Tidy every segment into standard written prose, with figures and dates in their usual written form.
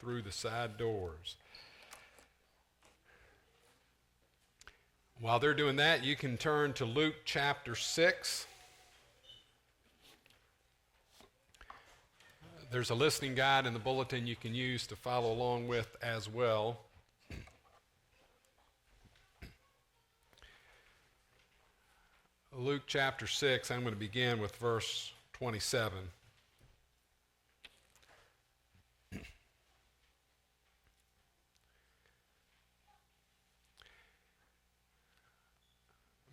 through the side doors. While they're doing that, you can turn to Luke chapter 6. There's a listening guide in the bulletin you can use to follow along with as well. Luke chapter 6, I'm going to begin with verse 27.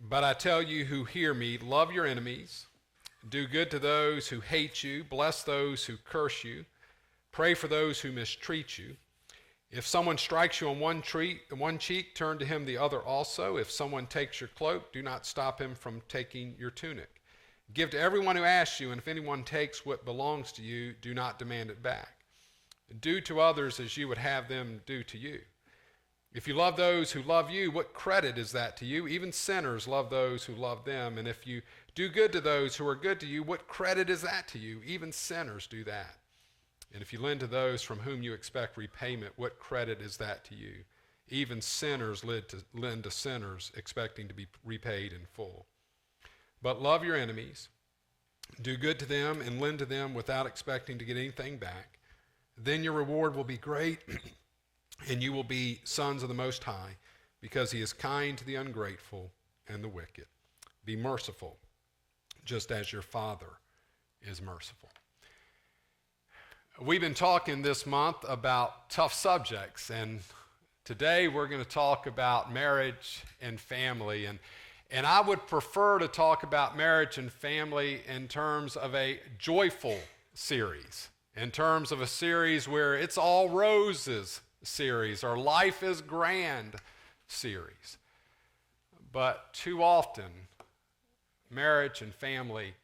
But I tell you who hear me, love your enemies, do good to those who hate you, bless those who curse you, pray for those who mistreat you. If someone strikes you on one cheek, turn to him the other also. If someone takes your cloak, do not stop him from taking your tunic. Give to everyone who asks you, and if anyone takes what belongs to you, do not demand it back. Do to others as you would have them do to you. If you love those who love you, what credit is that to you? Even sinners love those who love them. And if you do good to those who are good to you, what credit is that to you? Even sinners do that. And if you lend to those from whom you expect repayment, what credit is that to you? Even sinners lend to sinners, expecting to be repaid in full. But love your enemies, do good to them, and lend to them without expecting to get anything back. Then your reward will be great, and you will be sons of the Most High, because he is kind to the ungrateful and the wicked. Be merciful, just as your Father is merciful. We've been talking this month about tough subjects, and today we're going to talk about marriage and family. And I would prefer to talk about marriage and family in terms of a joyful series, in terms of a series where it's all roses series or life is grand series. But too often, marriage and family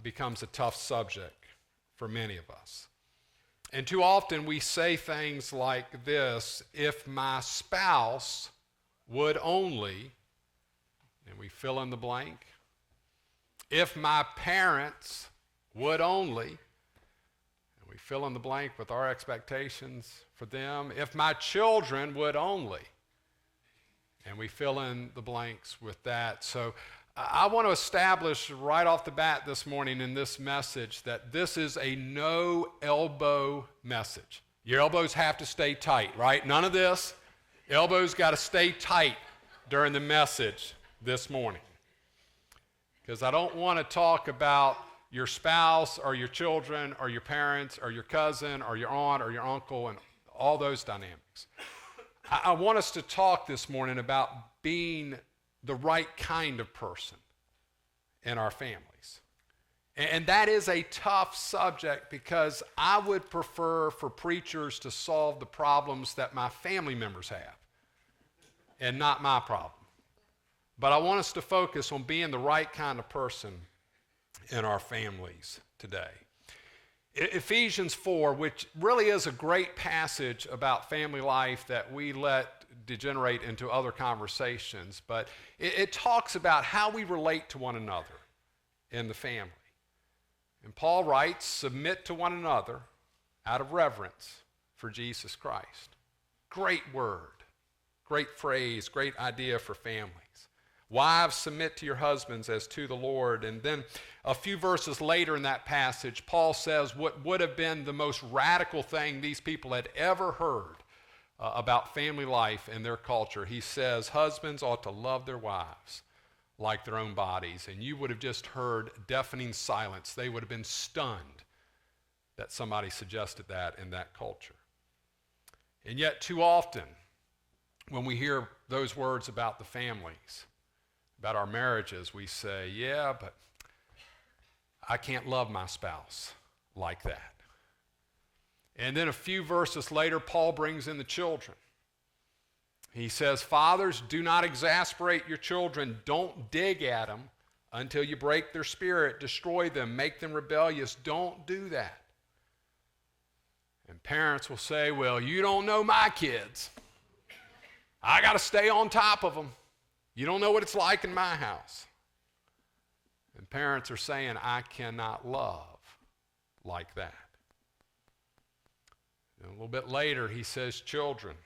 becomes a tough subject for many of us. And too often we say things like this: if my spouse would only, and we fill in the blank. If my parents would only, and we fill in the blank with our expectations for them. If my children would only, and we fill in the blanks with that. So I want to establish right off the bat this morning in this message that this is a no elbow message. Your elbows have to stay tight, right? None of this. Elbows got to stay tight during the message this morning. Because I don't want to talk about your spouse or your children or your parents or your cousin or your aunt or your uncle and all those dynamics. I want us to talk this morning about being the right kind of person in our families. And that is a tough subject because I would prefer for preachers to solve the problems that my family members have and not my problem. But I want us to focus on being the right kind of person in our families today. Ephesians 4, which really is a great passage about family life that we let degenerate into other conversations, but it talks about how we relate to one another in the family. And Paul writes, submit to one another out of reverence for Jesus Christ. Great word, great phrase, great idea for families. Wives, submit to your husbands as to the Lord. And then a few verses later in that passage, Paul says what would have been the most radical thing these people had ever heard about family life in their culture. He says, husbands ought to love their wives like their own bodies. And you would have just heard deafening silence. They would have been stunned that somebody suggested that in that culture. And yet too often, when we hear those words about the families, about our marriages, we say, yeah, but I can't love my spouse like that. And then a few verses later, Paul brings in the children. He says, fathers, do not exasperate your children. Don't dig at them until you break their spirit, destroy them, make them rebellious. Don't do that. And parents will say, well, you don't know my kids. I got to stay on top of them. You don't know what it's like in my house. And parents are saying, I cannot love like that. And a little bit later, he says, children,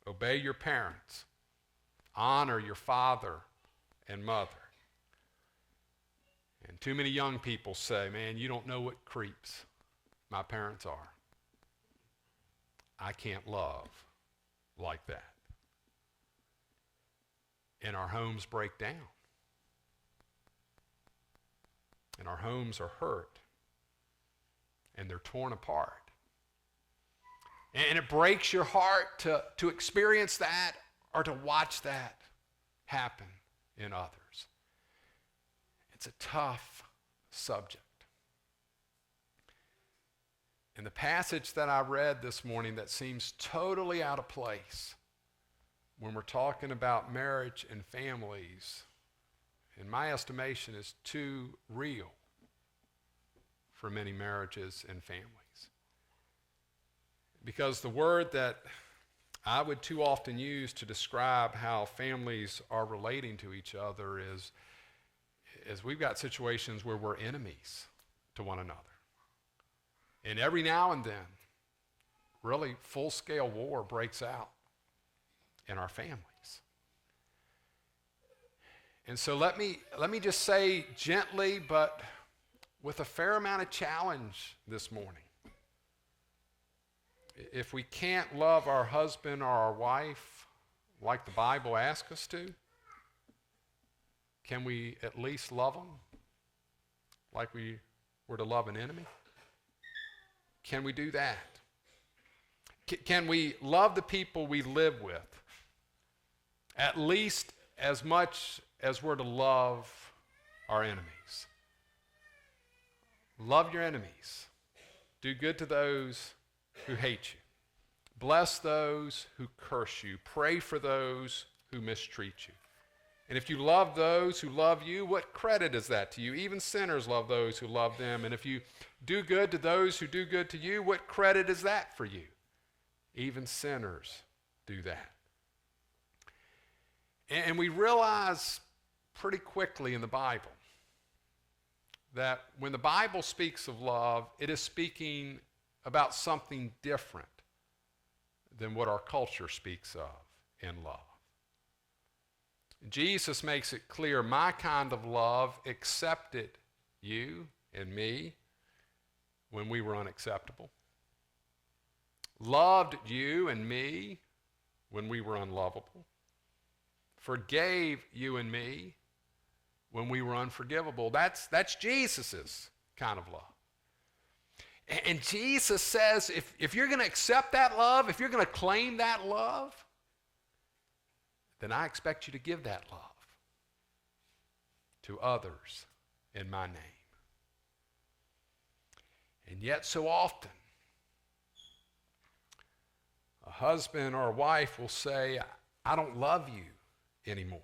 obey your parents. Honor your father and mother. And too many young people say, man, you don't know what creeps my parents are. I can't love like that. And our homes break down. And our homes are hurt. And they're torn apart. And it breaks your heart to experience that or to watch that happen in others. It's a tough subject. And the passage that I read this morning that seems totally out of place when we're talking about marriage and families, in my estimation, is too real for many marriages and families. Because the word that I would too often use to describe how families are relating to each other is we've got situations where we're enemies to one another. And every now and then, really full-scale war breaks out in our families. And so let me just say gently, but with a fair amount of challenge this morning. If we can't love our husband or our wife like the Bible asks us to, can we at least love them like we were to love an enemy? Can we do that? Can we love the people we live with at least as much as we're to love our enemies? Love your enemies. Do good to those who hate you. Bless those who curse you. Pray for those who mistreat you. And if you love those who love you, what credit is that to you? Even sinners love those who love them. And if you do good to those who do good to you, what credit is that for you? Even sinners do that. And we realize pretty quickly in the Bible that when the Bible speaks of love, it is speaking about something different than what our culture speaks of in love. Jesus makes it clear, my kind of love accepted you and me when we were unacceptable, loved you and me when we were unlovable, forgave you and me when we were unforgivable. That's Jesus's kind of love. And Jesus says, if you're going to accept that love, if you're going to claim that love, then I expect you to give that love to others in my name. And yet so often, a husband or a wife will say, I don't love you anymore.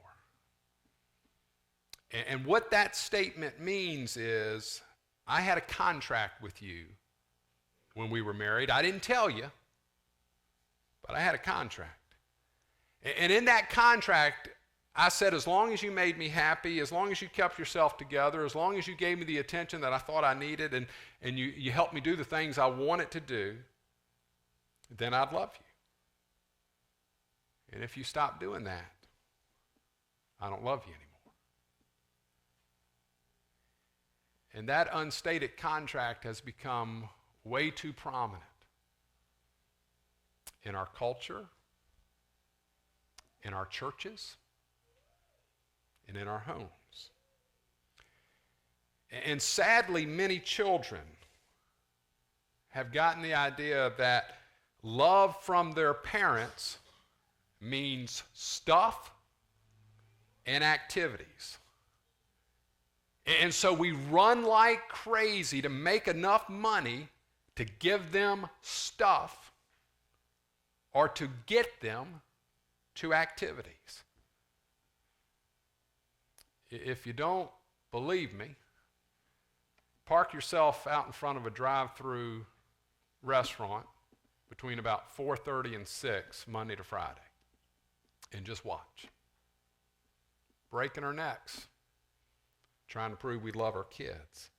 And what that statement means is, I had a contract with you when we were married. I didn't tell you, but I had a contract. And in that contract, I said, as long as you made me happy, as long as you kept yourself together, as long as you gave me the attention that I thought I needed, and you helped me do the things I wanted to do, then I'd love you. And if you stop doing that, I don't love you anymore. And that unstated contract has become way too prominent in our culture, in our churches, and in our homes. And sadly, many children have gotten the idea that love from their parents means stuff and activities. And so we run like crazy to make enough money to give them stuff or to get them to activities. If you don't believe me, park yourself out in front of a drive-through restaurant between about 4:30 and 6 Monday to Friday and just watch. Breaking our necks, trying to prove we love our kids.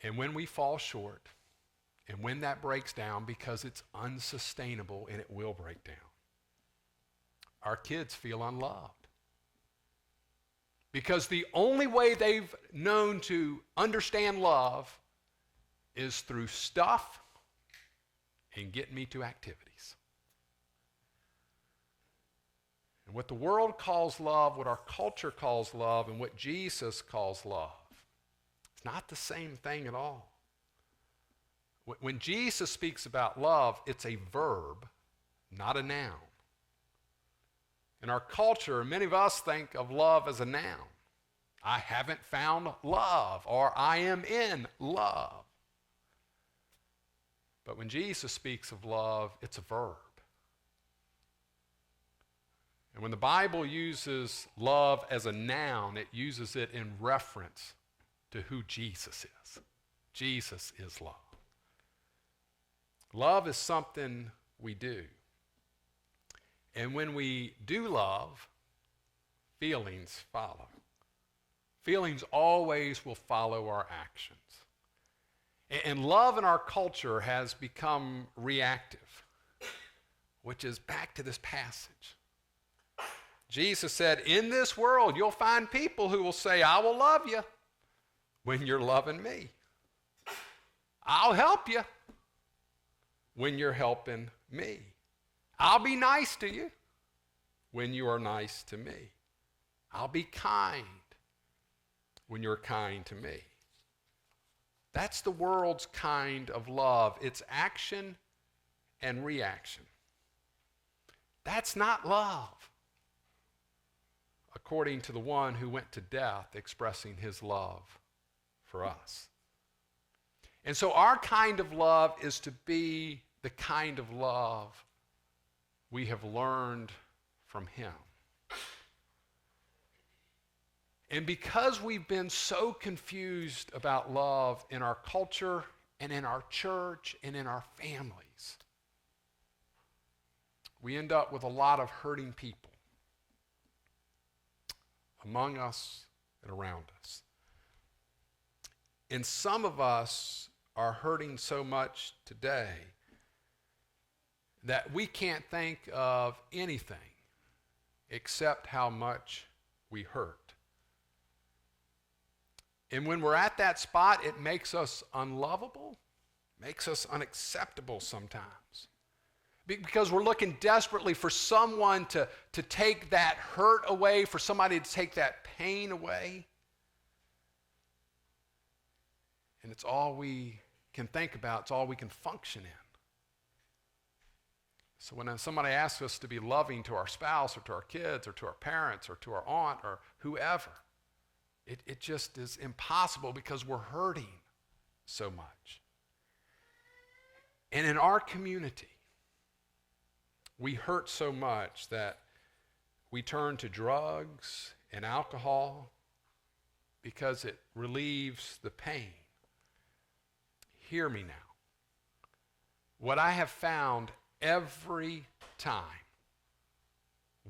And when we fall short, And when that breaks down, because it's unsustainable and it will break down, our kids feel unloved. Because the only way they've known to understand love is through stuff and getting me to activities. And what the world calls love, what our culture calls love, and what Jesus calls love, it's not the same thing at all. When Jesus speaks about love, it's a verb, not a noun. In our culture, many of us think of love as a noun. I haven't found love, or I am in love. But when Jesus speaks of love, it's a verb. And when the Bible uses love as a noun, it uses it in reference to who Jesus is. Jesus is love. Love is something we do. And when we do love, feelings follow. Feelings always will follow our actions. And love in our culture has become reactive, which is back to this passage. Jesus said, in this world, you'll find people who will say, I will love you when you're loving me. I'll help you when you're helping me. I'll be nice to you when you are nice to me. I'll be kind when you're kind to me. That's the world's kind of love. It's action and reaction. That's not love, according to the one who went to death expressing his love for us. And so our kind of love is to be the kind of love we have learned from him. And because we've been so confused about love in our culture and in our church and in our families, we end up with a lot of hurting people among us and around us. And some of us are hurting so much today that we can't think of anything except how much we hurt. And when we're at that spot, it makes us unlovable, makes us unacceptable sometimes. Because we're looking desperately for someone to take that hurt away, for somebody to take that pain away. And it's all we can think about, it's all we can function in. So when somebody asks us to be loving to our spouse or to our kids or to our parents or to our aunt or whoever, it just is impossible because we're hurting so much. And in our community, we hurt so much that we turn to drugs and alcohol because it relieves the pain. Hear me now. What I have found every time,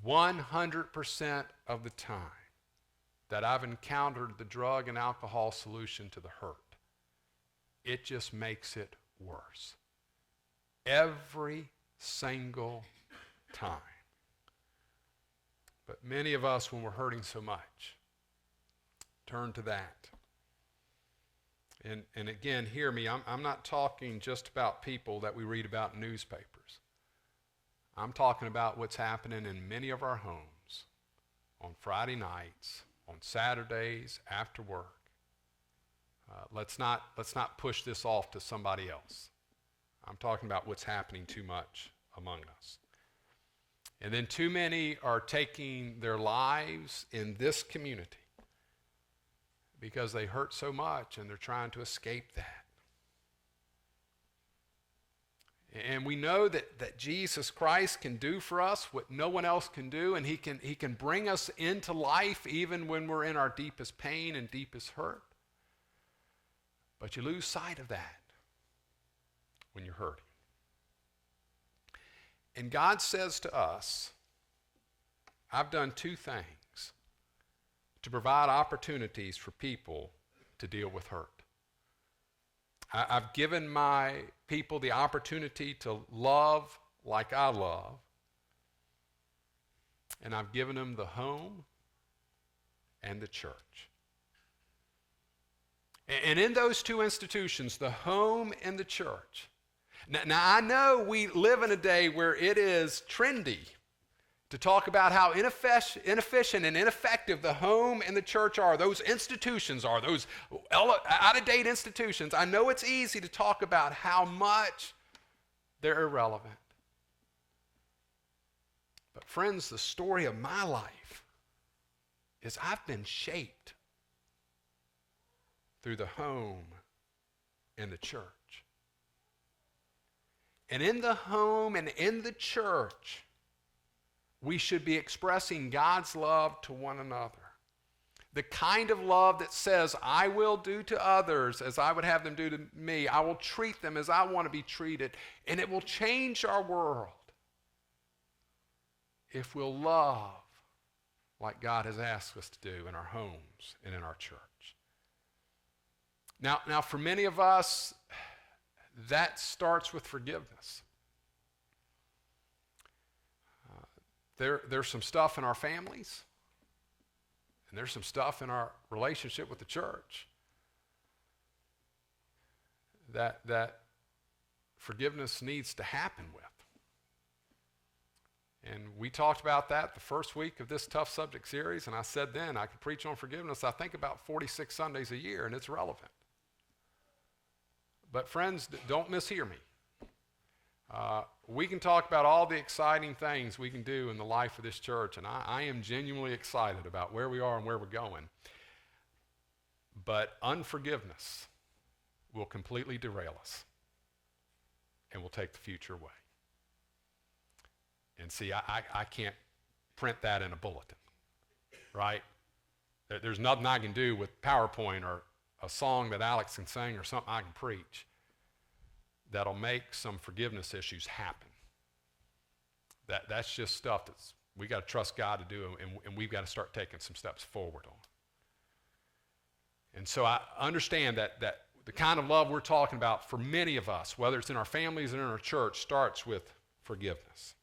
100% of the time, that I've encountered the drug and alcohol solution to the hurt, it just makes it worse. Every single time. But many of us, when we're hurting so much, turn to that. And again, hear me, I'm not talking just about people that we read about in newspapers. I'm talking about what's happening in many of our homes on Friday nights, on Saturdays, after work. Let's not push this off to somebody else. I'm talking about what's happening too much among us. And then too many are taking their lives in this community because they hurt so much and they're trying to escape that. And we know that Jesus Christ can do for us what no one else can do, and he can bring us into life even when we're in our deepest pain and deepest hurt. But you lose sight of that when you're hurting. And God says to us, I've done two things to provide opportunities for people to deal with hurt. I've given my people the opportunity to love like I love. And I've given them the home and the church. And in those two institutions, the home and the church. Now I know we live in a day where it is trendy to talk about how inefficient and ineffective the home and the church are, those institutions are, those out-of-date institutions. I know it's easy to talk about how much they're irrelevant. But friends, the story of my life is I've been shaped through the home and the church. And in the home and in the church, we should be expressing God's love to one another. The kind of love that says, I will do to others as I would have them do to me. I will treat them as I want to be treated. And it will change our world if we'll love like God has asked us to do in our homes and in our church. Now for many of us, that starts with forgiveness. There's some stuff in our families, and there's some stuff in our relationship with the church that forgiveness needs to happen with. And we talked about that the first week of this Tough Subject series, and I said then I could preach on forgiveness, I think, about 46 Sundays a year, and it's relevant. But friends, don't mishear me. We can talk about all the exciting things we can do in the life of this church, and I am genuinely excited about where we are and where we're going. But unforgiveness will completely derail us and will take the future away. And see, I can't print that in a bulletin, right? There's nothing I can do with PowerPoint or a song that Alex can sing or something I can preach that'll make some forgiveness issues happen. That's just stuff that's we got to trust God to do, and we've got to start taking some steps forward on. And so I understand that the kind of love we're talking about for many of us, whether it's in our families and in our church, starts with forgiveness.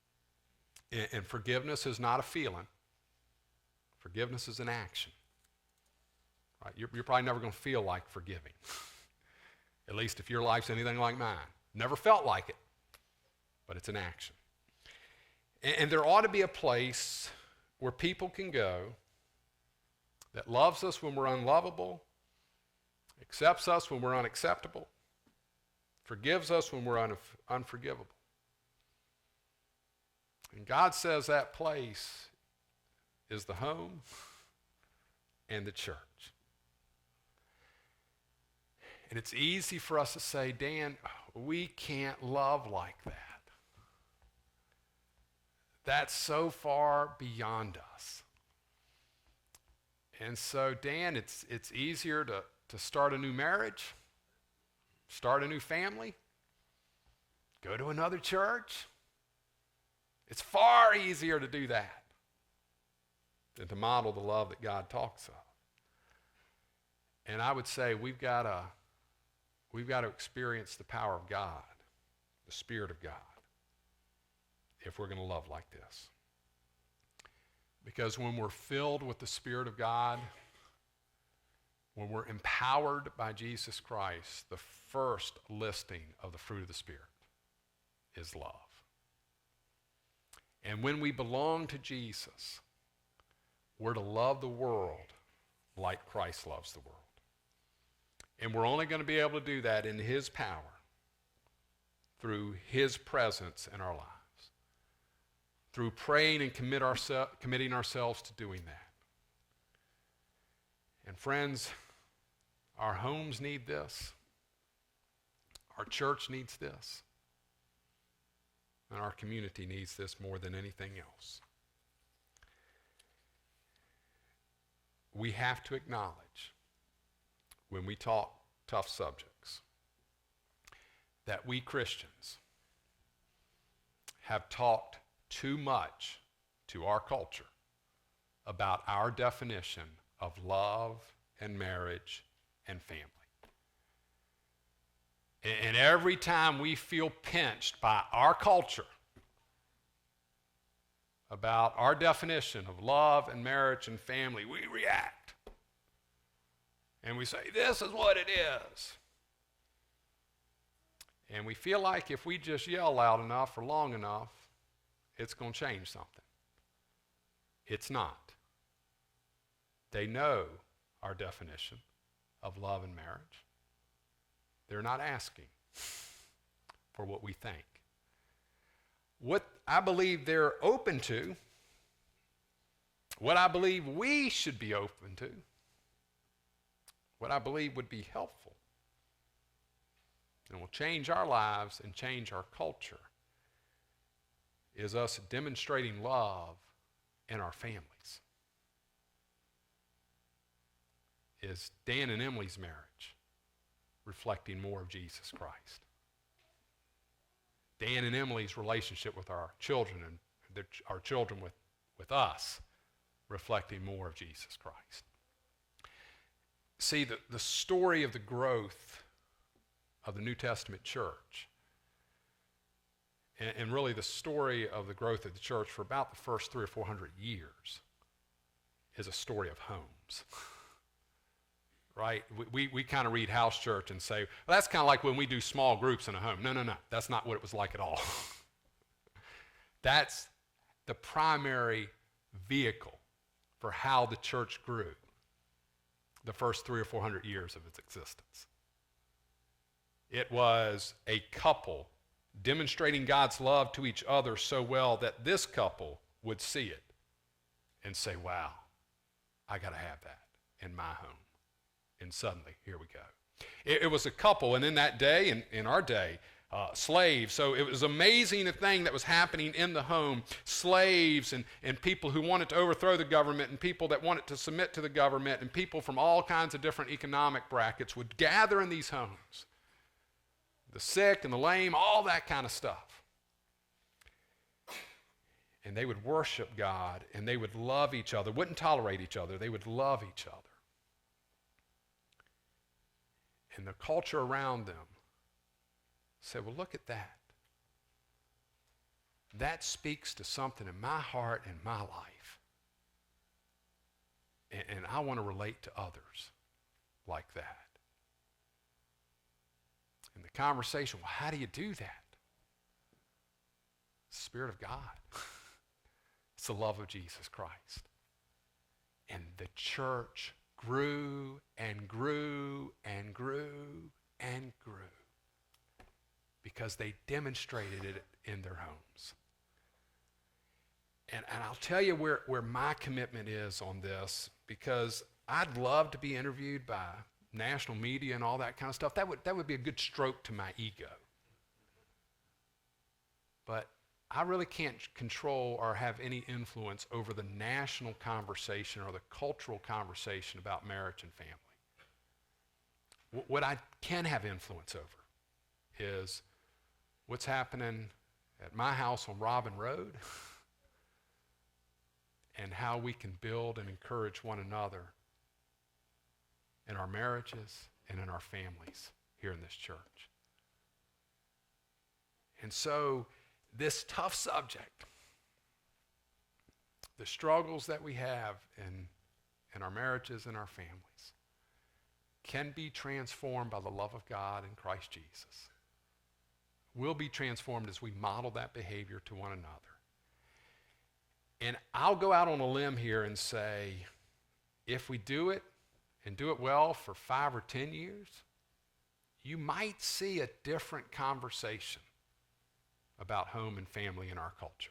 And forgiveness is not a feeling. Forgiveness is an action. Right? You're probably never going to feel like forgiving. At least if your life's anything like mine. Never felt like it, but it's an action. And there ought to be a place where people can go that loves us when we're unlovable, accepts us when we're unacceptable, forgives us when we're unforgivable. And God says that place is the home and the church. And it's easy for us to say, Dan, we can't love like that. That's so far beyond us. And so, Dan, it's easier to start a new marriage, start a new family, go to another church. It's far easier to do that than to model the love that God talks of. And I would say we've got to experience the power of God, the Spirit of God, if we're going to love like this. Because when we're filled with the Spirit of God, when we're empowered by Jesus Christ, the first listing of the fruit of the Spirit is love. And when we belong to Jesus, we're to love the world like Christ loves the world. And we're only going to be able to do that in His power, through His presence in our lives, through praying and committing ourselves to doing that. And friends, our homes need this. Our church needs this. And our community needs this more than anything else. We have to acknowledge, when we talk tough subjects, that we Christians have talked too much to our culture about our definition of love and marriage and family. And every time we feel pinched by our culture about our definition of love and marriage and family, we react. And we say, this is what it is. And we feel like if we just yell loud enough or long enough, it's going to change something. It's not. They know our definition of love and marriage. They're not asking for what we think. What I believe they're open to, what I believe we should be open to, what I believe would be helpful and will change our lives and change our culture, is us demonstrating love in our families. Is Dan and Emily's marriage reflecting more of Jesus Christ? Dan and Emily's relationship with our children and our children with us reflecting more of Jesus Christ. See, the story of the growth of the New Testament church, and really the story of the growth of the church for about the first 300 or 400 years, is a story of homes. Right? We kind of read house church and say, well, that's kind of like when we do small groups in a home. No. That's not what it was like at all. That's the primary vehicle for how the church grew the first 300 or 400 years of its existence. It was a couple demonstrating God's love to each other so well that this couple would see it and say, wow, I got to have that in my home. And suddenly, here we go. It was a couple, and in that day, in our day, slaves. So it was amazing the thing that was happening in the home. Slaves and people who wanted to overthrow the government and people that wanted to submit to the government and people from all kinds of different economic brackets would gather in these homes. The sick and the lame, all that kind of stuff. And they would worship God, and they would love each other, wouldn't tolerate each other. They would love each other. And the culture around them said, well, look at that. That speaks to something in my heart and my life. And I want to relate to others like that. And the conversation, well, how do you do that? Spirit of God. It's the love of Jesus Christ. And the church grew and grew and grew and grew because they demonstrated it in their homes. And I'll tell you where my commitment is on this, because I'd love to be interviewed by national media and all that kind of stuff. That would be a good stroke to my ego. But I really can't control or have any influence over the national conversation or the cultural conversation about marriage and family. What I can have influence over is what's happening at my house on Robin Road and how we can build and encourage one another in our marriages and in our families here in this church. And so this tough subject, the struggles that we have in our marriages and our families, can be transformed by the love of God in Christ Jesus. Will be transformed as we model that behavior to one another. And I'll go out on a limb here and say, if we do it and do it well for 5 or 10 years, you might see a different conversation about home and family in our culture.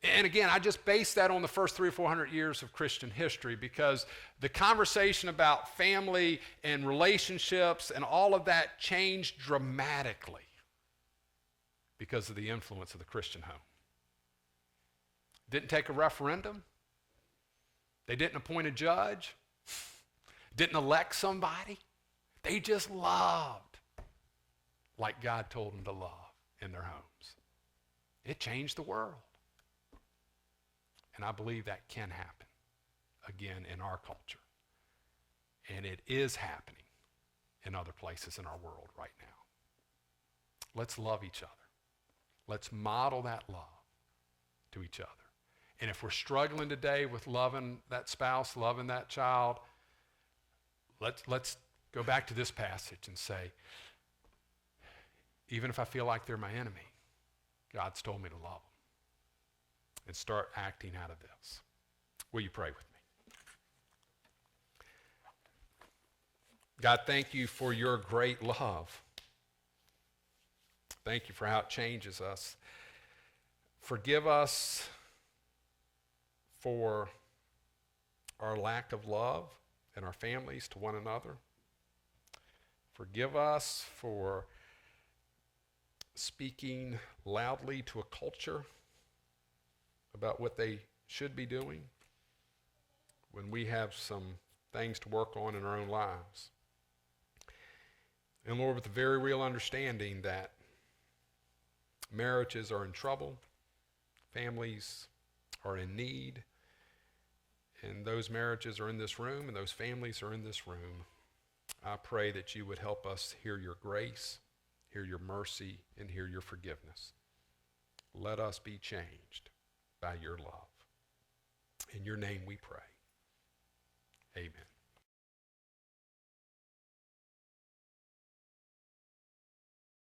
And again, I just base that on the first 300 or 400 years of Christian history, because the conversation about family and relationships and all of that changed dramatically because of the influence of the Christian home. Didn't take a referendum. They didn't appoint a judge. Didn't elect somebody. They just loved like God told them to love in their homes. It changed the world. And I believe that can happen again in our culture. And it is happening in other places in our world right now. Let's love each other. Let's model that love to each other. And if we're struggling today with loving that spouse, loving that child, let's go back to this passage and say, even if I feel like they're my enemy, God's told me to love them. And start acting out of this. Will you pray with me? God, thank you for your great love. Thank you for how it changes us. Forgive us for our lack of love in our families to one another. Forgive us for speaking loudly to a culture about what they should be doing when we have some things to work on in our own lives. And Lord, with the very real understanding that marriages are in trouble, families are in need, and those marriages are in this room and those families are in this room, I pray that you would help us hear your grace, hear your mercy, and hear your forgiveness. Let us be changed by your love. In your name we pray. Amen.